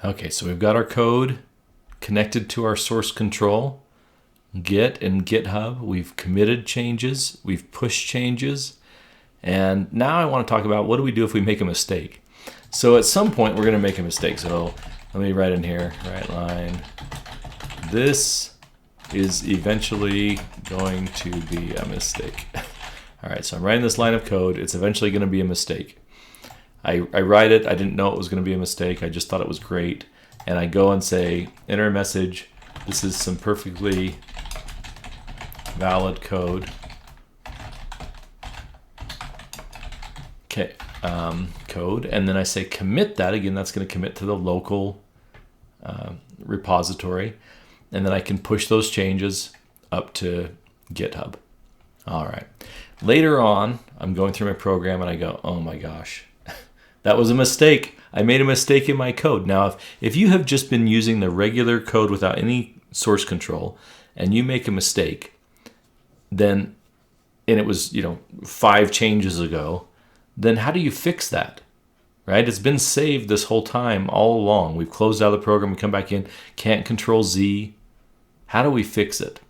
Okay, so we've got our code connected to our source control, Git and GitHub. We've committed changes, we've pushed changes, and now I want to talk about what do we do if we make a mistake. So at some point we're going to make a mistake. So let me write in here, right line, this is eventually going to be a mistake. All right, so I'm writing this line of code. It's eventually going to be a mistake. I write it. I didn't know it was going to be a mistake. I just thought it was great. And I go and say, enter a message. This is some perfectly valid code. Okay, code. And then I say commit that. Again, that's going to commit to the local repository. And then I can push those changes up to GitHub. All right. Later on, I'm going through my program and I go, oh my gosh, that was a mistake. I made a mistake in my code. Now, if you have just been using the regular code without any source control and you make a mistake, then, and it was, 5 changes ago, then how do you fix that? Right? It's been saved this whole time all along. We've closed out the program, we come back in, can't control Z. How do we fix it?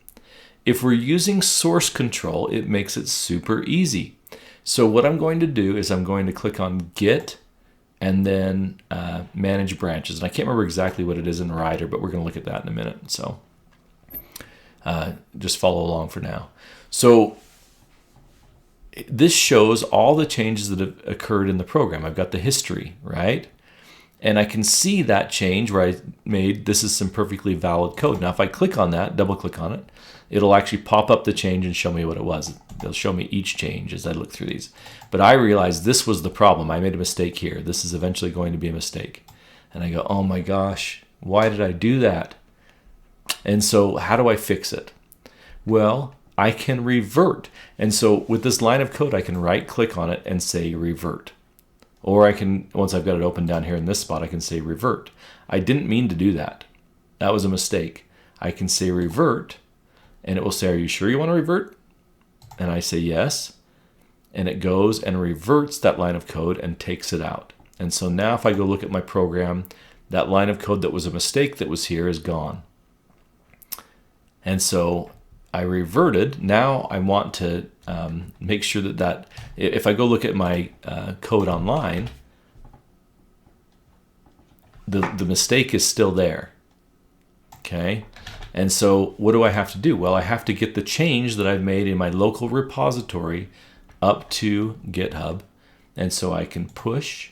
If we're using source control, it makes it super easy. So what I'm going to do is I'm going to click on Git and then manage branches. And I can't remember exactly what it is in Rider, but we're going to look at that in a minute. So just follow along for now. So this shows all the changes that have occurred in the program. I've got the history, right? And I can see that change where I made, this is some perfectly valid code. Now, if I click on that, double click on it, it'll actually pop up the change and show me what it was. They'll show me each change as I look through these. But I realized this was the problem. I made a mistake here. This is eventually going to be a mistake. And I go, oh my gosh, why did I do that? And so how do I fix it? Well, I can revert. And so with this line of code, I can right click on it and say revert. Or I can, once I've got it open down here in this spot, I can say revert. I didn't mean to do that. That was a mistake. I can say revert, and it will say, are you sure you want to revert? And I say yes. And it goes and reverts that line of code and takes it out. And so now if I go look at my program, that line of code that was a mistake that was here is gone. And so I reverted. Now I want to make sure that if I go look at my code online, the mistake is still there. Okay, and so what do I have to do? Well, I have to get the change that I've made in my local repository up to GitHub, and so I can push,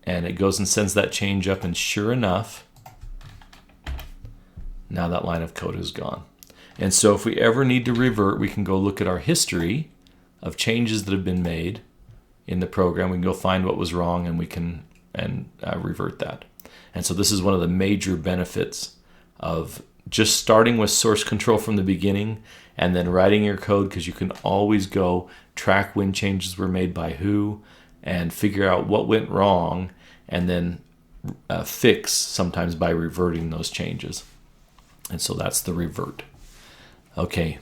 and it goes and sends that change up, and sure enough, now that line of code is gone. And so if we ever need to revert, we can go look at our history of changes that have been made in the program. We can go find what was wrong and we can revert that. And so this is one of the major benefits of just starting with source control from the beginning and then writing your code, because you can always go track when changes were made by who and figure out what went wrong and then fix sometimes by reverting those changes. And so that's the revert. Okay,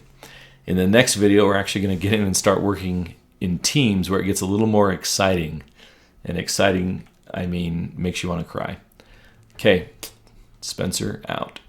in the next video, we're actually going to get in and start working in teams where it gets a little more exciting. And exciting, I mean, makes you want to cry. Okay, Spencer out.